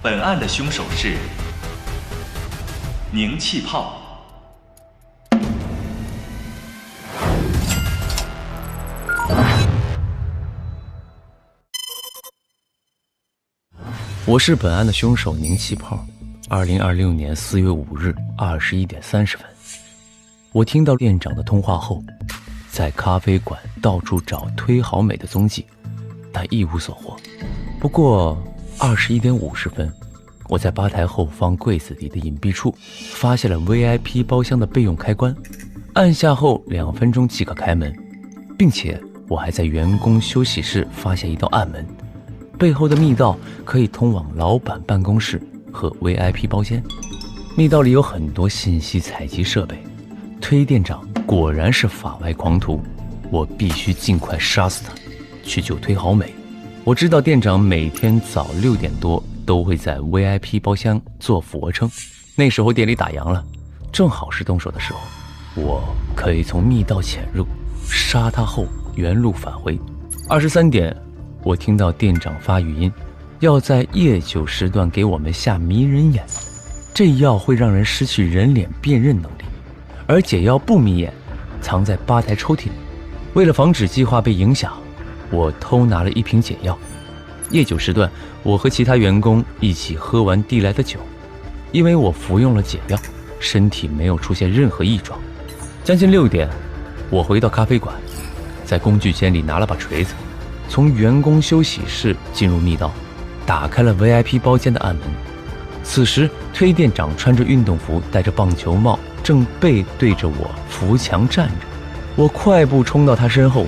本案的凶手是凝气泡。我是本案的凶手凝气泡。2026年4月5日21点30分，我听到店长的通话后，在咖啡馆到处找推好美的踪迹，但一无所获。不过21点50分，我在吧台后方柜子里的隐蔽处发现了 VIP 包厢的备用开关，按下后2分钟即可开门，并且我还在员工休息室发现一道暗门，背后的密道可以通往老板办公室和 VIP 包间。密道里有很多信息采集设备，推店长果然是法外狂徒，我必须尽快杀死他，去救推好美。我知道店长每天早6点多都会在 VIP 包厢做俯卧撑，那时候店里打烊了，正好是动手的时候，我可以从密道潜入，杀他后原路返回。23点，我听到店长发语音，要在夜酒时段给我们下迷人眼，这药会让人失去人脸辨认能力，而解药不迷眼，藏在吧台抽屉里。为了防止计划被影响，我偷拿了一瓶解药。夜酒时段，我和其他员工一起喝完递来的酒，因为我服用了解药，身体没有出现任何异状。将近6点，我回到咖啡馆，在工具间里拿了把锤子，从员工休息室进入密道，打开了 VIP 包间的暗门。此时推店长穿着运动服，戴着棒球帽，正背对着我扶墙站着。我快步冲到他身后，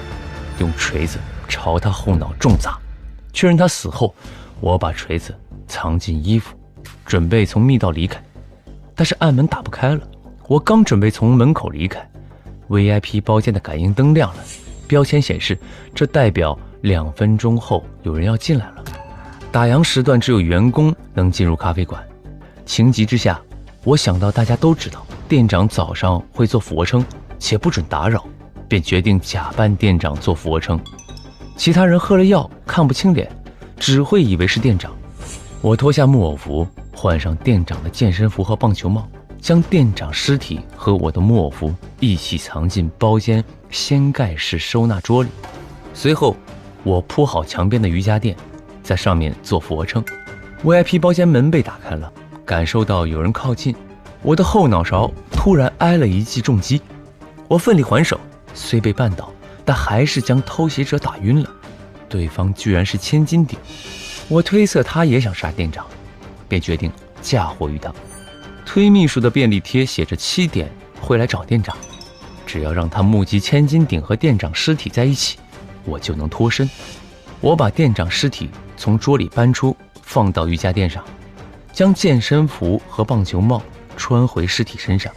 用锤子朝他后脑重砸。确认他死后，我把锤子藏进衣服，准备从密道离开。但是暗门打不开了，我刚准备从门口离开， VIP 包间的感应灯亮了，标签显示这代表2分钟后有人要进来了。打烊时段只有员工能进入咖啡馆，情急之下，我想到大家都知道店长早上会做俯卧撑，且不准打扰，便决定假扮店长做俯卧撑。其他人喝了药看不清脸，只会以为是店长。我脱下木偶服，换上店长的健身服和棒球帽，将店长尸体和我的木偶服一起藏进包间掀盖式收纳桌里。随后我铺好墙边的瑜伽垫，在上面做俯卧撑。 VIP 包间门被打开了，感受到有人靠近，我的后脑勺突然挨了一记重击。我奋力还手，虽被绊倒，但还是将偷袭者打晕了。对方居然是千斤顶，我推测他也想杀店长，便决定嫁祸于他。推秘书的便利贴写着7点会来找店长，只要让他目击千斤顶和店长尸体在一起，我就能脱身。我把店长尸体从桌里搬出，放到瑜伽垫上，将健身服和棒球帽穿回尸体身上，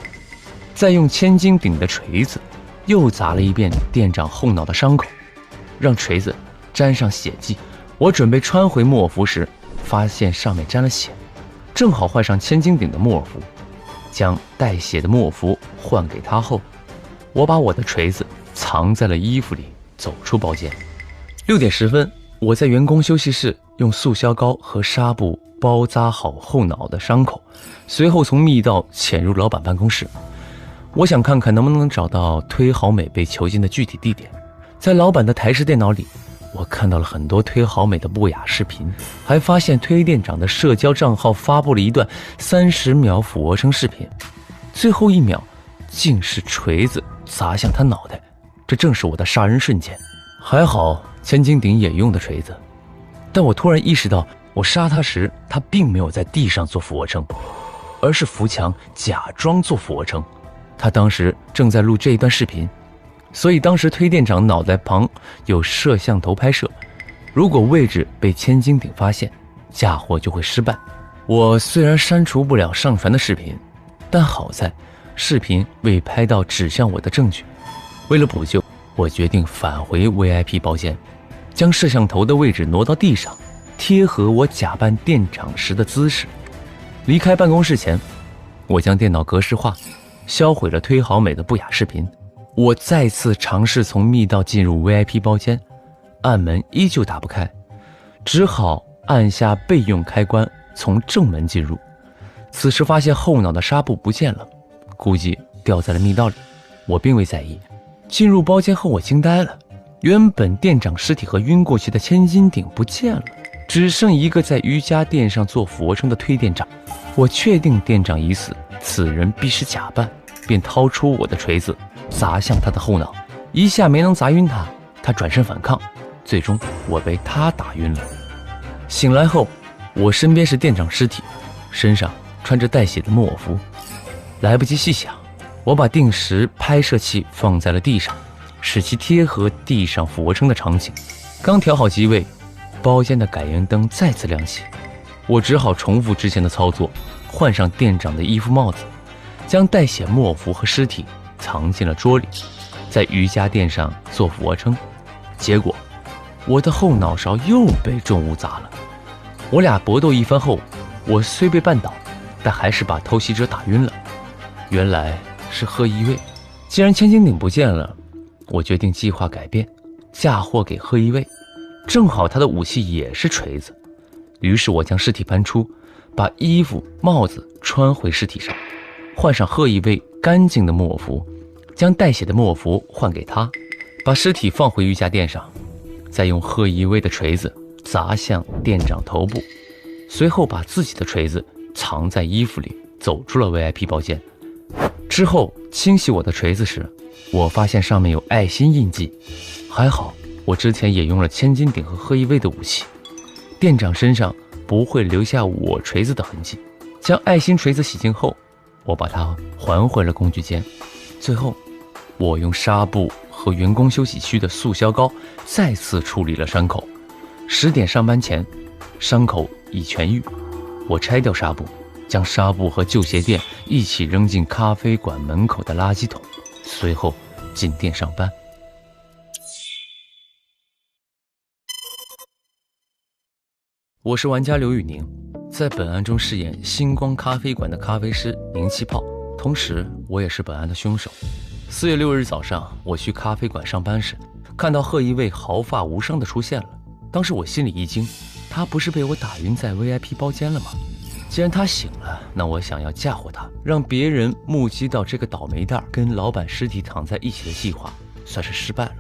再用千斤顶的锤子又砸了一遍店长后脑的伤口，让锤子沾上血迹。我准备穿回木偶服时，发现上面沾了血，正好换上千斤顶的木偶服，将带血的木偶服换给他后，我把我的锤子藏在了衣服里，走出包间。6点10分，我在员工休息室用速效膏和纱布包扎好后脑的伤口，随后从密道潜入老板办公室。我想看看能不能找到推好美被囚禁的具体地点。在老板的台式电脑里，我看到了很多推好美的不雅视频，还发现推店长的社交账号发布了一段30秒俯卧撑视频，最后1秒竟是锤子砸向他脑袋，这正是我的杀人瞬间。还好千斤顶也用的锤子，但我突然意识到，我杀他时他并没有在地上做俯卧撑，而是扶墙假装做俯卧撑。他当时正在录这一段视频，所以当时推店长脑袋旁有摄像头拍摄，如果位置被千斤顶发现，嫁祸就会失败。我虽然删除不了上传的视频，但好在视频未拍到指向我的证据。为了补救，我决定返回 VIP 包间，将摄像头的位置挪到地上，贴合我假扮店长时的姿势。离开办公室前，我将电脑格式化，销毁了推好美的不雅视频。我再次尝试从密道进入 VIP 包间，暗门依旧打不开，只好按下备用开关从正门进入。此时发现后脑的纱布不见了，估计掉在了密道里，我并未在意。进入包间后我惊呆了，原本店长尸体和晕过去的千斤顶不见了，只剩一个在瑜伽垫上做俯卧撑的推店长。我确定店长已死，此人必是假扮，便掏出我的锤子砸向他的后脑，一下没能砸晕他，他转身反抗，最终我被他打晕了。醒来后，我身边是店长尸体，身上穿着带血的木偶服。来不及细想，我把定时拍摄器放在了地上，使其贴合地上俯卧撑的场景。刚调好机位，包间的感应灯再次亮起，我只好重复之前的操作，换上店长的衣服帽子，将带血木偶服和尸体藏进了桌里，在瑜伽垫上做俯卧撑。结果我的后脑勺又被重物砸了。我俩搏斗一番后，我虽被绊倒，但还是把偷袭者打晕了。原来是贺一卫。既然千斤顶不见了，我决定计划改变，嫁祸给贺一卫，正好他的武器也是锤子。于是我将尸体搬出，把衣服帽子穿回尸体上，换上贺一卫干净的木偶服，将带血的木偶服换给他，把尸体放回瑜伽垫上，再用贺一卫的锤子砸向店长头部，随后把自己的锤子藏在衣服里，走出了 VIP 包间。之后清洗我的锤子时，我发现上面有爱心印记，还好我之前也用了千斤顶和贺一卫的武器，店长身上不会留下我锤子的痕迹。将爱心锤子洗净后，我把它还回了工具间。最后我用纱布和员工休息区的速效膏再次处理了伤口。10点上班前，伤口已痊愈。我拆掉纱布，将纱布和旧鞋垫一起扔进咖啡馆门口的垃圾桶，随后进店上班。我是玩家刘宇宁，在本案中饰演星光咖啡馆的咖啡师宁气泡，同时我也是本案的凶手。4月6日早上，我去咖啡馆上班时，看到贺一卫毫发无伤地出现了。当时我心里一惊，他不是被我打晕在 VIP 包间了吗？既然他醒了，那我想要嫁祸他，让别人目击到这个倒霉蛋跟老板尸体躺在一起的计划，算是失败了。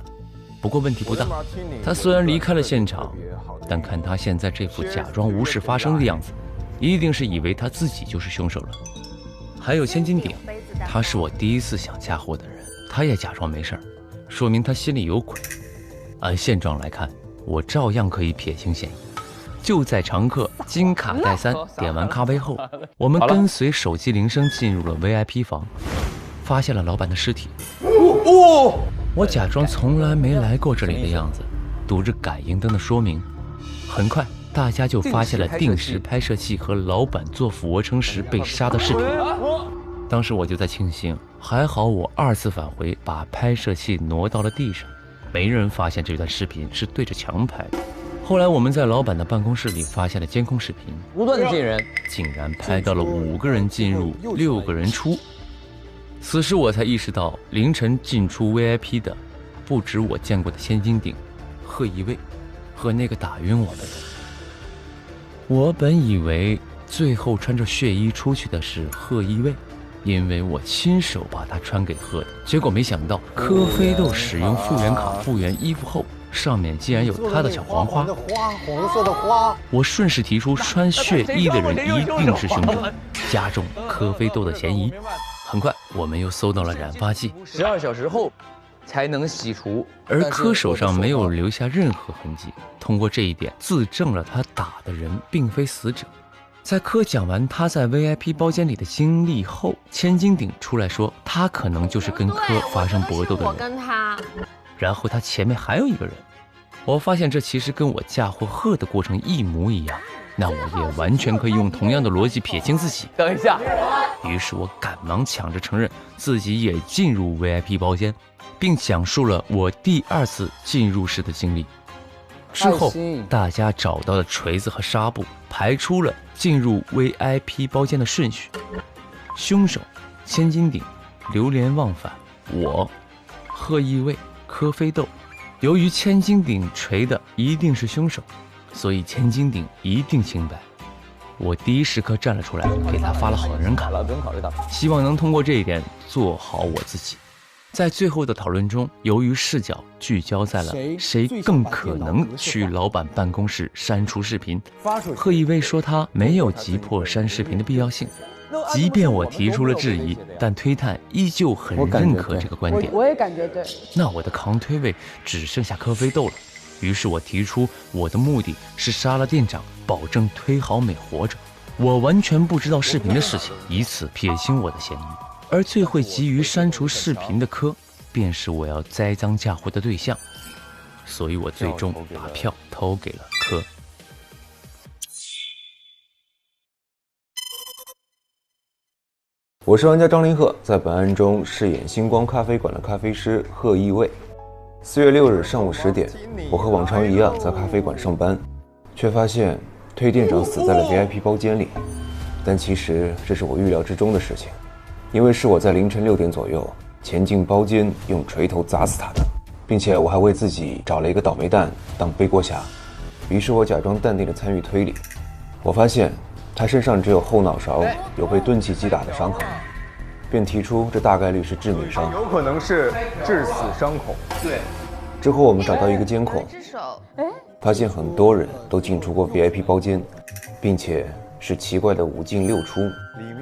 不过问题不大，他虽然离开了现场，但看他现在这副假装无事发生的样子，一定是以为他自己就是凶手了。还有千斤顶，他是我第一次想嫁祸的人，他也假装没事儿，说明他心里有鬼。按现状来看，我照样可以撇清嫌疑。就在常客金卡戴三点完咖啡后，我们跟随手机铃声进入了 VIP 房，发现了老板的尸体。我假装从来没来过这里的样子，读着感应灯的说明。很快大家就发现了定时拍摄器和老板做俯卧撑时被杀的视频。当时我就在庆幸，还好我2次返回把拍摄器挪到了地上，没人发现这段视频是对着墙拍的。后来我们在老板的办公室里发现了监控视频，不断的进人，竟然拍到了5个人进入，6个人出。此时我才意识到，凌晨进出 VIP 的不止我见过的千斤顶、贺一卫和那个打晕我的人。我本以为最后穿着血衣出去的是贺一卫，因为我亲手把他穿给贺的。结果没想到科菲豆使用复原卡复原衣服后，上面竟然有他的小黄花，红色的花。我顺势提出穿血衣的人一定是凶手，加重科菲豆的嫌疑。很快我们又搜到了染发剂，12小时后才能洗除，而柯手上没有留下任何痕迹。通过这一点自证了他打的人并非死者。在柯讲完他在 VIP 包间里的经历后，千斤顶出来说他可能就是跟柯发生搏斗的人。我跟他，然后他前面还有一个人。我发现这其实跟我嫁祸贺的过程一模一样，那我也完全可以用同样的逻辑撇清自己。等一下，于是我赶忙抢着承认自己也进入 VIP 包间，并讲述了我第2次进入时的经历。之后大家找到了锤子和纱布，排出了进入 VIP 包间的顺序：凶手千斤顶、流连忘返，我贺一卫、柯菲豆。由于千斤顶锤的一定是凶手，所以千斤顶一定清白。我第一时刻站了出来，给他发了好人卡，不用考虑到，希望能通过这一点做好我自己。在最后的讨论中，由于视角聚焦在了谁更可能去老板办公室删除视频，贺一威说他没有急迫删视频的必要性。即便我提出了质疑，但推探依旧很认可这个观点。我也感觉对。那我的扛推位只剩下科菲豆了。于是我提出我的目的是杀了店长，保证推好美活着。我完全不知道视频的事情，以此撇清我的嫌疑。而最会急于删除视频的柯，便是我要栽赃嫁祸的对象，所以我最终把票投给了柯。我是玩家张凌赫，在本案中饰演星光咖啡馆的咖啡师贺一卫。4月6日上午10点，我和往常一样在咖啡馆上班，却发现推店长死在了 VIP 包间里。但其实这是我预料之中的事情，因为是我在凌晨6点左右潜进包间，用锤头砸死他的，并且我还为自己找了一个倒霉蛋当背锅侠。于是我假装淡定地参与推理，我发现他身上只有后脑勺有被钝器击打的伤痕，便提出这大概率是致命伤，有可能是致死伤口。对。之后我们找到一个监控，发现很多人都进出过 VIP 包间，并且是奇怪的5进6出。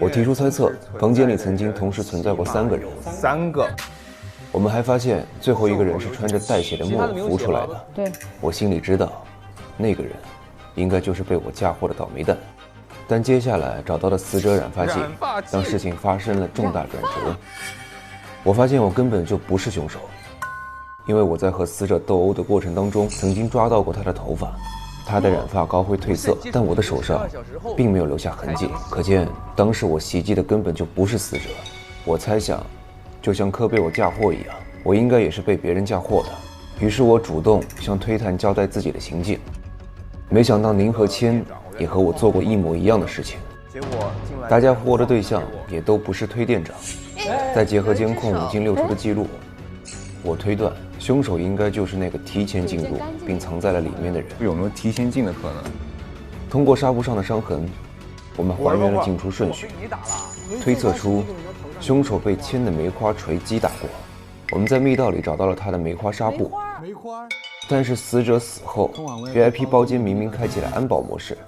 我提出猜测，房间里曾经同时存在过3个人。3个。我们还发现最后一个人是穿着带血的木偶浮出来的。对。我心里知道，那个人应该就是被我嫁祸的倒霉蛋。但接下来找到的死者染发剂，让事情发生了重大转折。我发现我根本就不是凶手，因为我在和死者斗殴的过程当中，曾经抓到过他的头发，他的染发膏会褪色，但我的手上并没有留下痕迹，可见当时我袭击的根本就不是死者。我猜想，就像柯被我嫁祸一样，我应该也是被别人嫁祸的。于是我主动向推探交代自己的行径，没想到宁和谦也和我做过一模一样的事情。大家活的对象也都不是推店长。再结合监控5进6出的记录，我推断凶手应该就是那个提前进入并藏在了里面的人。有没有提前进的可能？通过纱布上的伤痕，我们还原了进出顺序，推测出凶手被铅的梅花锤击打过。我们在密道里找到了他的梅花纱布，但是死者死后 VIP 包间明明开启了安保模式，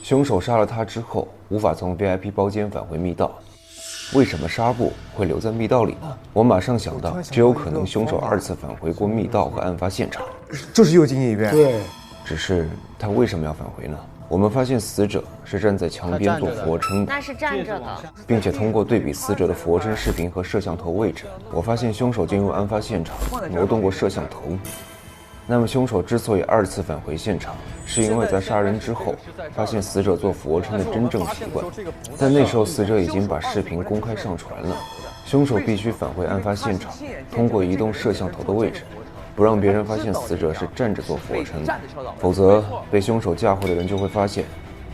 凶手杀了他之后无法从 VIP 包间返回密道，为什么纱布会留在密道里呢？我马上想到，只有可能凶手2次返回过密道和案发现场，就是又经历一遍。对，只是他为什么要返回呢？我们发现死者是站在墙边做俯卧撑的，那是站着的，并且通过对比死者的俯卧撑视频和摄像头位置，我发现凶手进入案发现场挪动过摄像头。那么凶手之所以2次返回现场，是因为在杀人之后发现死者做俯卧撑的真正习惯，但那时候死者已经把视频公开上传了，凶手必须返回案发现场，通过移动摄像头的位置，不让别人发现死者是站着做俯卧撑，否则被凶手嫁祸的人就会发现，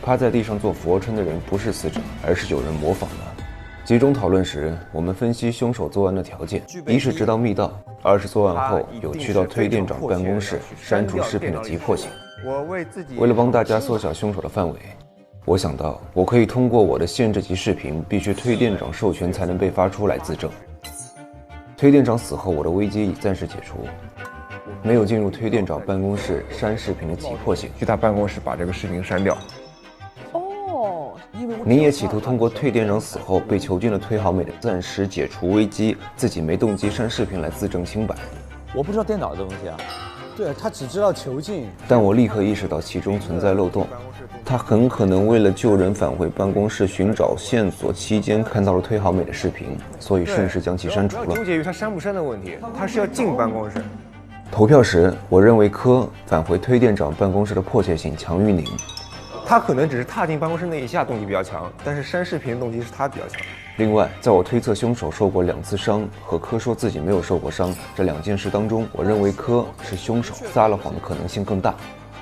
趴在地上做俯卧撑的人不是死者，而是有人模仿的。集中讨论时，我们分析凶手作案的条件：一是知道密道，2是作案后有去到推店长办公室删除视频的急迫性。为了帮大家缩小凶手的范围，我想到我可以通过我的限制级视频必须推店长授权才能被发出来自证。推店长死后，我的危机已暂时解除，没有进入推店长办公室删视频的急迫性，去他办公室把这个视频删掉。你也企图通过推店长死后被囚禁的推好美的暂时解除危机，自己没动机删视频来自证清白。我不知道电脑的东西啊。对，他只知道囚禁。但我立刻意识到其中存在漏洞，他很可能为了救人返回办公室寻找线索期间看到了推好美的视频，所以顺势将其删除了。纠结于他删不删的问题，他是要进办公室。投票时，我认为柯返回推店长办公室的迫切性强于宁。他可能只是踏进办公室那一下动机比较强，但是删视频的动机是他比较强。另外，在我推测凶手受过2次伤和柯说自己没有受过伤这2件事当中，我认为柯是凶手，撒了谎的可能性更大。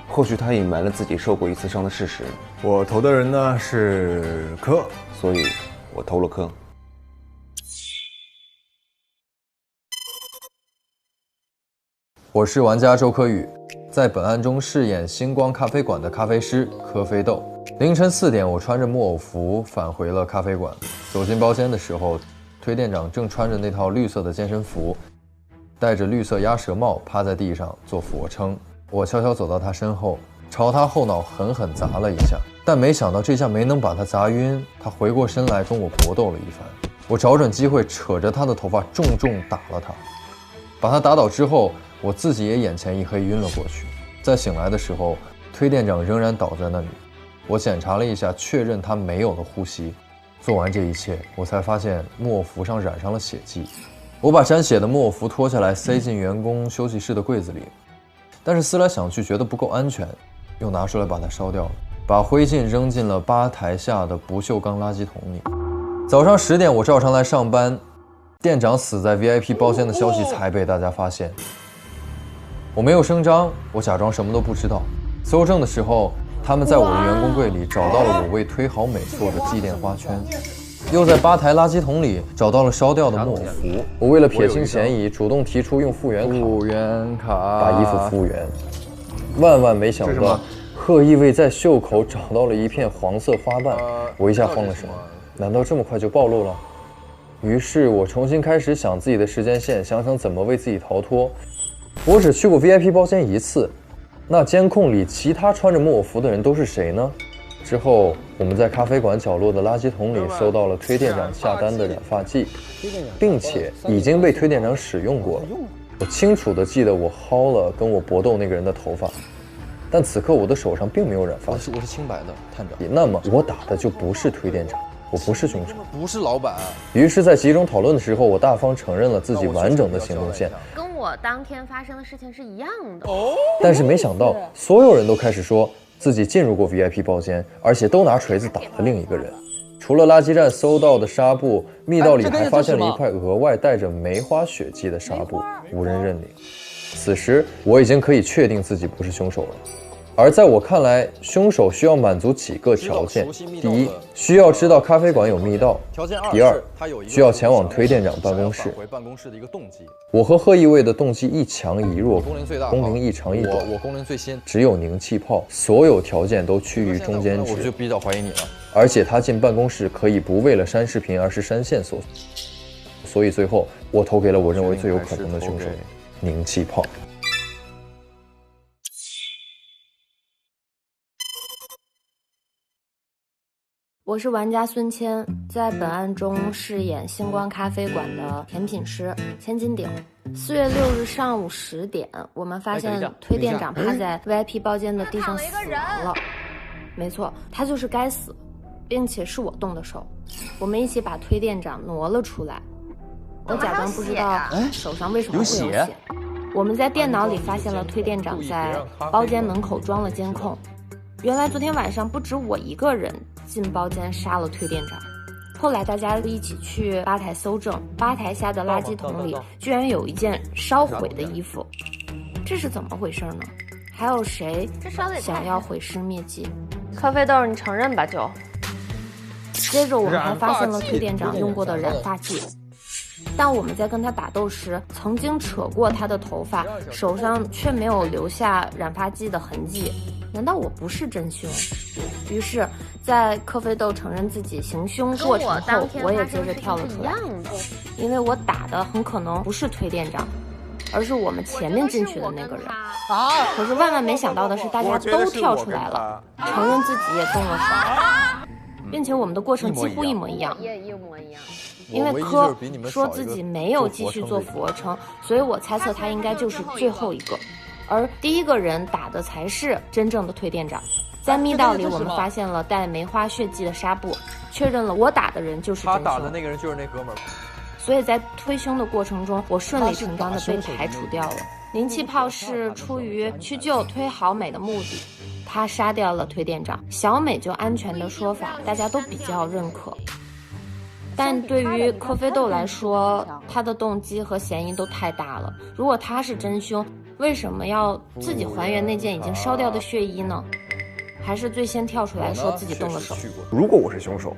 或许他隐瞒了自己受过1次伤的事实。我投的人呢是柯，所以我投了柯。我是玩家周柯宇，在本案中饰演星光咖啡馆的咖啡师柯飞豆。凌晨4点，我穿着木偶服返回了咖啡馆。走进包间的时候，推店长正穿着那套绿色的健身服，戴着绿色鸭舌帽，趴在地上做俯卧撑。我悄悄走到他身后，朝他后脑狠狠砸了一下，但没想到这下没能把他砸晕，他回过身来跟我搏斗了一番。我找准机会，扯着他的头发重重打了他。把他打倒之后，我自己也眼前一黑，晕了过去。在醒来的时候，推店长仍然倒在那里。我检查了一下，确认他没有了呼吸。做完这一切，我才发现木偶服上染上了血迹。我把沾血的木偶服脱下来，塞进员工休息室的柜子里。但是思来想去，觉得不够安全，又拿出来把它烧掉了，把灰烬扔进了吧台下的不锈钢垃圾桶里。早上10点，我照常来上班，店长死在 VIP 包间的消息才被大家发现。我没有声张，我假装什么都不知道。搜证的时候，他们在我的员工柜里找到了我为推好美做的祭奠花圈，又在吧台垃圾桶里找到了烧掉的木偶服。我为了撇清嫌疑，主动提出用复原卡把衣服复原。万万没想到，贺意卫在袖口找到了一片黄色花瓣。我一下慌了神，难道这么快就暴露了？于是我重新开始想自己的时间线，想想怎么为自己逃脱。我只去过 VIP 包间1次，那监控里其他穿着木偶服的人都是谁呢？之后我们在咖啡馆角落的垃圾桶里搜到了推店长下单的染发剂，并且已经被推店长使用过了。我清楚地记得我薅了跟我搏斗那个人的头发，但此刻我的手上并没有染发剂。我是清白的，探长。那么我打的就不是推店长，我不是凶手，不是老板。于是，在集中讨论的时候，我大方承认了自己完整的行动线，跟我当天发生的事情是一样的。但是没想到，所有人都开始说自己进入过 VIP 包间，而且都拿锤子打了另一个人。除了垃圾站搜到的纱布，密道里还发现了一块额外带着梅花血迹的纱布，无人认领。此时，我已经可以确定自己不是凶手了。而在我看来，凶手需要满足几个条件：第一，需要知道咖啡馆有密道；第二，需要前往推店长办公室。我和贺意卫的动机一强一弱，工龄一长一短。我工龄最新，只有凝气泡，所有条件都趋于中间值。我就比较怀疑你了。而且他进办公室可以不为了删视频，而是删线索。所以最后，我投给了我认为最有可能的凶手——凝气泡。我是玩家孙谦，在本案中饰演星光咖啡馆的甜品师千金顶。4月6日上午10点，我们发现推店长趴在 VIP 包间的地上死亡了。没错，他就是该死，并且是我动的手。我们一起把推店长挪了出来。我假装不知道手上为什么会有血。我们在电脑里发现了推店长在包间门口装了监控。原来昨天晚上不止我一个人进包间杀了推店长，后来大家一起去吧台搜证，吧台下的垃圾桶里居然有一件烧毁的衣服，这是怎么回事呢？还有谁想要毁尸灭迹？咖啡豆，你承认吧就。接着我们还发现了推店长用过的染发剂，但我们在跟他打斗时曾经扯过他的头发，手上却没有留下染发剂的痕迹。难道我不是真凶？于是，在咖啡豆承认自己行凶过程后，我也接着跳了出来，因为我打的很可能不是推店长，而是我们前面进去的那个人。可是万万没想到的是，大家都跳出来了，承认自己也动了手，并且我们的过程几乎一模一样。因为柯说自己没有继续做俯卧撑，所以我猜测他应该就是最后一个。而第一个人打的才是真正的推店长。在密道里，我们发现了带梅花血迹的纱布，确认了我打的人就是真凶。他打的那个人就是那哥们儿。所以在推凶的过程中，我顺理成章的被排除掉了。凝气泡是出于去救推好美的目的，他杀掉了推店长。小美就安全的说法，大家都比较认可。但对于咖啡豆来说，他的动机和嫌疑都太大了。如果他是真凶，为什么要自己还原那件已经烧掉的血衣呢？还是最先跳出来说自己动了手？如果我是凶手，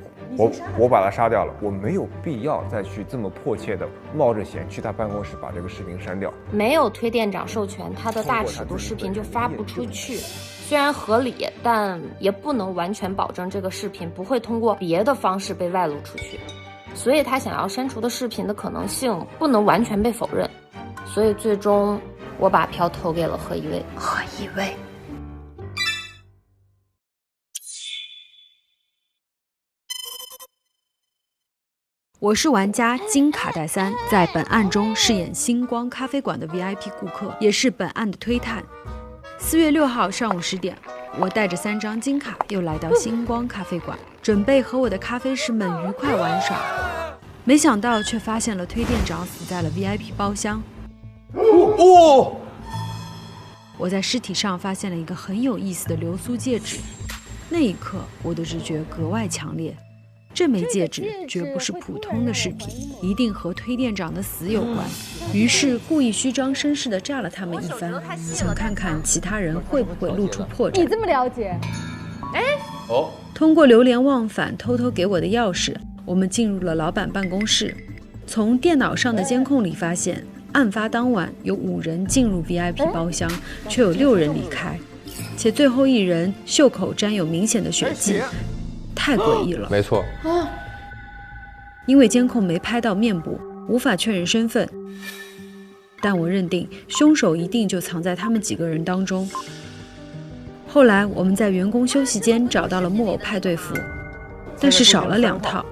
我把他杀掉了，我没有必要再去这么迫切的冒着险去他办公室把这个视频删掉。没有推店长授权，他的大尺度视频就发不出去。虽然合理，但也不能完全保证这个视频不会通过别的方式被外露出去。所以他想要删除的视频的可能性不能完全被否认。所以最终我把票投给了何一卫。何一卫。我是玩家金卡戴珊，在本案中饰演星光咖啡馆的 VIP 顾客，也是本案的推探。4月6号上午10点，我带着3张金卡又来到星光咖啡馆，准备和我的咖啡师们愉快玩耍。没想到却发现了推店长死在了 VIP 包厢。我在尸体上发现了一个很有意思的流苏戒指，那一刻我的直觉格外强烈。这枚戒指绝不是普通的饰品，一定和推店长的死有关。于是故意虚张声势地炸了他们一番，想看看其他人会不会露出破绽。你这么了解？通过流连忘返偷偷给我的钥匙，我们进入了老板办公室。从电脑上的监控里发现，案发当晚有5人进入 VIP 包厢，却有6人离开，且最后1人袖口沾有明显的血迹。太诡异了，没错。因为监控没拍到面部，无法确认身份，但我认定凶手一定就藏在他们几个人当中。后来我们在员工休息间找到了木偶派对服，但是少了2套，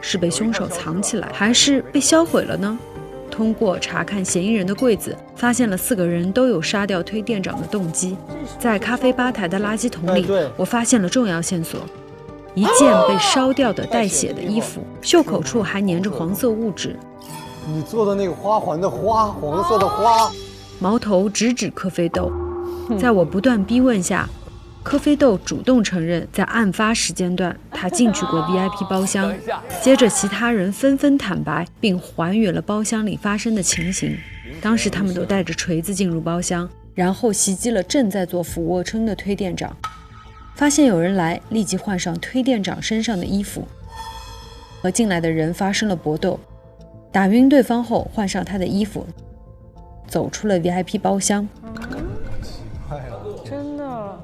是被凶手藏起来，还是被销毁了呢？通过查看嫌疑人的柜子，发现了4个人都有杀掉推店长的动机。在咖啡吧台的垃圾桶里，我发现了重要线索。一件被烧掉的带血的衣服，袖口处还粘着黄色物质。你做的那个花环的花，黄色的花。矛头直指科菲豆。在我不断逼问下，科菲豆主动承认在案发时间段他进去过 VIP 包厢。接着其他人纷纷坦白，并还原了包厢里发生的情形。当时他们都带着锤子进入包厢，然后袭击了正在做俯卧撑的推店长。发现有人来，立即换上推店长身上的衣服，和进来的人发生了搏斗，打晕对方后换上他的衣服，走出了 VIP 包厢。真的。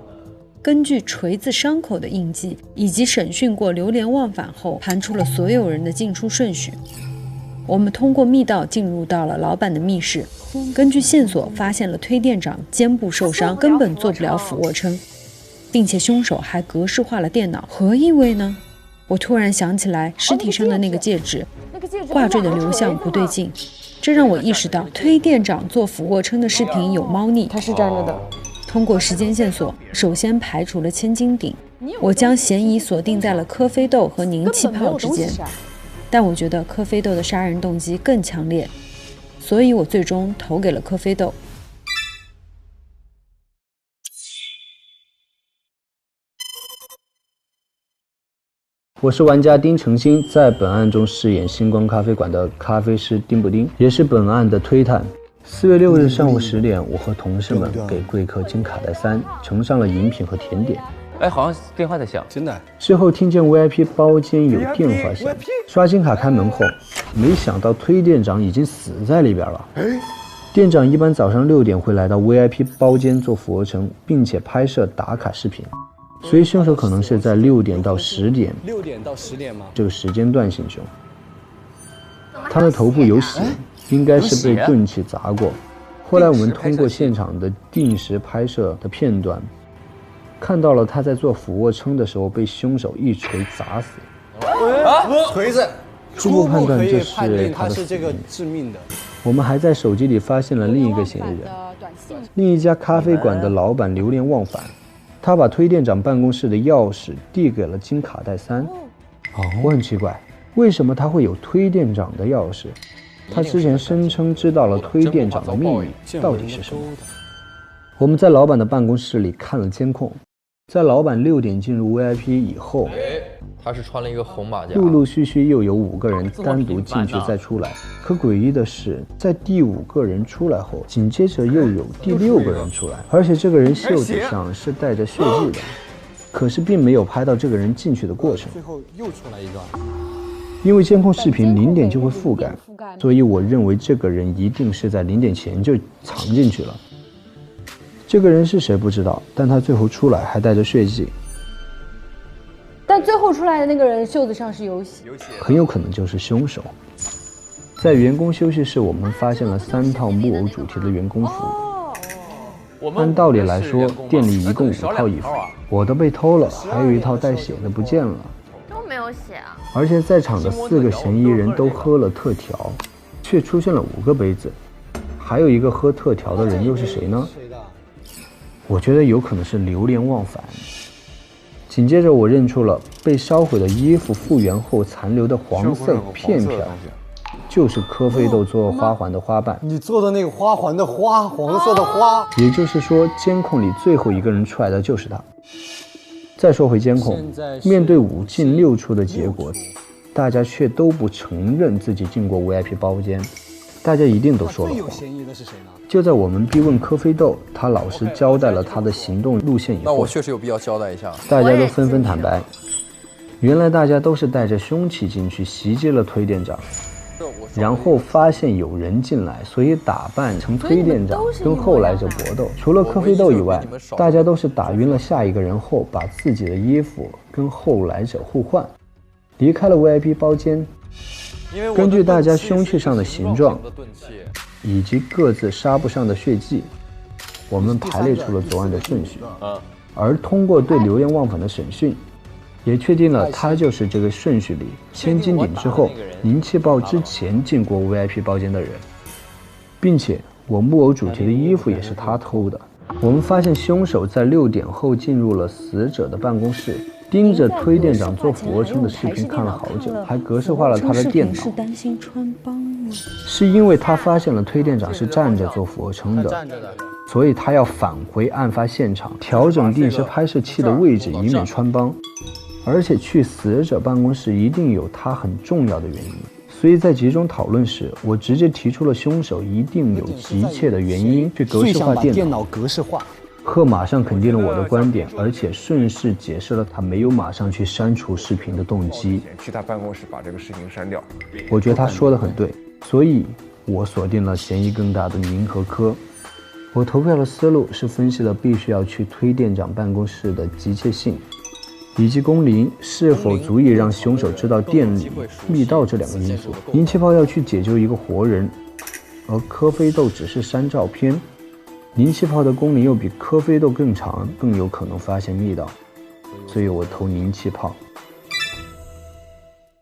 根据锤子伤口的印记以及审讯过流连忘返后，盘出了所有人的进出顺序。我们通过密道进入到了老板的密室，根据线索发现了推店长肩部受伤，根本做不了俯卧撑。并且凶手还格式化了电脑，何意味呢？我突然想起来尸体上的那个戒指，挂坠的流向不对劲，这让我意识到推店长做俯卧撑的视频有猫腻。他是站着的。通过时间线索，首先排除了千斤顶，我将嫌疑锁定在了科菲豆和凝气泡之间，但我觉得科菲豆的杀人动机更强烈，所以我最终投给了科菲豆。我是玩家丁程鑫，在本案中饰演星光咖啡馆的咖啡师丁布丁，也是本案的推探。4月6日上午10点，我和同事们给贵客金卡戴珊盛上了饮品和甜点。哎，好像电话在响，真的。之后听见 VIP 包间有电话响，刷金卡开门后，没想到推店长已经死在里边了。店长一般早上6点会来到 VIP 包间做俯卧撑，并且拍摄打卡视频。所以凶手可能是在6点到10点吗？这个时间段行凶。他的头部有血，应该是被钝器砸过。后来我们通过现场的定时拍摄的片段，看到了他在做俯卧撑的时候被凶手一锤砸死。锤子。初步判断这是他是这个致命的。我们还在手机里发现了另一个嫌疑人，另一家咖啡馆的老板流连忘返。他把推店长办公室的钥匙递给了金卡戴珊。我很奇怪，为什么他会有推店长的钥匙？他之前声称知道了推店长的秘密到底是什么？我们在老板的办公室里看了监控，在老板6点进入 VIP 以后，他是穿了一个红马甲，陆陆续续又有5个人单独进去再出来。可诡异的是，在第5个人出来后，紧接着又有第6个人出来，而且这个人袖子上是带着血迹的，可是并没有拍到这个人进去的过程。最后又出来一段。因为监控视频0点就会覆盖，所以我认为这个人一定是在0点前就藏进去了。这个人是谁不知道，但他最后出来还带着血迹。但最后出来的那个人袖子上是有血，很有可能就是凶手。在员工休息室，我们发现了3套木偶主题的员工服。按道理来说，店里一共5套衣服，我的被偷了，还有1套带血的不见了。都没有血啊！而且在场的4个嫌疑人都喝了特调，却出现了5个杯子，还有一个喝特调的人又是谁呢？我觉得有可能是流连忘返。紧接着我认出了被烧毁的衣服复原后残留的黄色片片，就是科菲豆做花环的花瓣。你做的那个花环的花，黄色的花。也就是说，监控里最后一个人出来的就是他。再说回监控，面对5进6出的结果，大家却都不承认自己进过 VIP 包间，大家一定都说了谎。最有嫌疑的是谁呢？就在我们逼问科菲豆，他老实交代了他的行动路线以后，那我确实有必要交代一下。大家都纷纷坦白，原来大家都是带着凶器进去袭击了推店长，然后发现有人进来，所以打扮成推店长跟后来者搏斗。除了科菲豆以外，大家都是打晕了下一个人后，把自己的衣服跟后来者互换，离开了 VIP 包间。根据大家凶器上的形状以及各自纱布上的血迹，我们排列出了作案的顺序。而通过对流连忘返的审讯，也确定了他就是这个顺序里千斤顶之后凝气爆之前进过 VIP 包间的人，并且我木偶主题的衣服也是他偷的。我们发现凶手在6点后进入了死者的办公室，盯着推店长做俯卧撑的视频看了好久，还格式化了他的电脑。是担心穿帮吗？是因为他发现了推店长是站着做俯卧撑的，所以他要返回案发现场，调整定时拍摄器的位置，以免穿帮。而且去死者办公室一定有他很重要的原因，所以在集中讨论时，我直接提出了凶手一定有急切的原因去格式化电脑格式化。贺马上肯定了我的观点，而且顺势解释了他没有马上去删除视频的动机。去他办公室把这个视频删掉。我觉得他说的很对，所以我锁定了嫌疑更大的宁和科。我投票的思路是分析了必须要去推店长办公室的急切性，以及工龄是否足以让凶手知道店里密道这2个因素。宁气泡要去解救一个活人，而科菲豆只是删照片。宁气泡的工龄又比科菲豆更长，更有可能发现密道，所以我投宁气泡。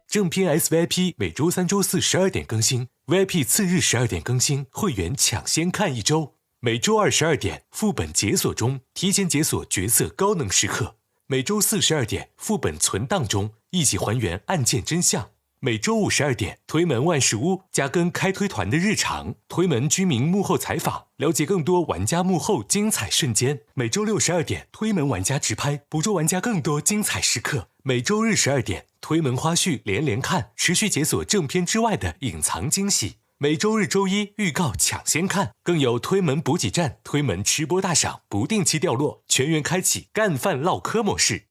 正片 SVIP 每周3、周4 12点更新 ，VIP 次日12点更新，会员抢先看1周。每周2 12点副本解锁中，提前解锁角色高能时刻。每周4 12点副本存档中，一起还原案件真相。每周5 12点推门万事屋加更开推团的日常，推门居民幕后采访，了解更多玩家幕后精彩瞬间。每周6 12点推门玩家直拍，捕捉玩家更多精彩时刻。每周日12点推门花絮连连看，持续解锁正片之外的隐藏惊喜。每周日周一预告抢先看，更有推门补给站、推门吃播大赏不定期掉落，全员开启干饭唠嗑模式。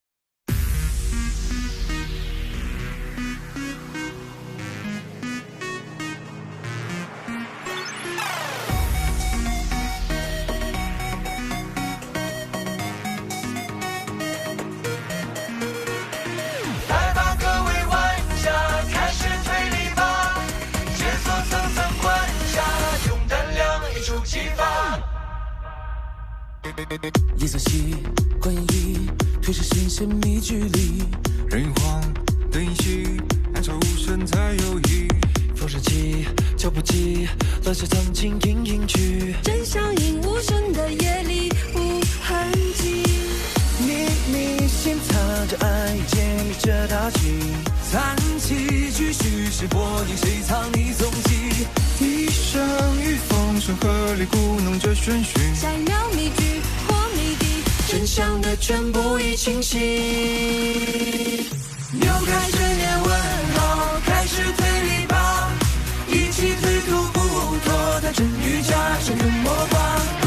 夜色系欢迎推是新鲜密距离，人与慌的音系，暗潮无声才有意。风声起，脚步急，乱世藏进隐隐去，真相隐无声的夜里无痕迹。秘密心藏着爱，建立着大气，残气继续是播映，谁藏匿踪迹？一生与风声合力鼓弄着玄虚，下一秒谜句或谜底，真相的全部已清晰。扭开悬念问号，开始推理吧，一起推脱不脱的真与假，生根魔法。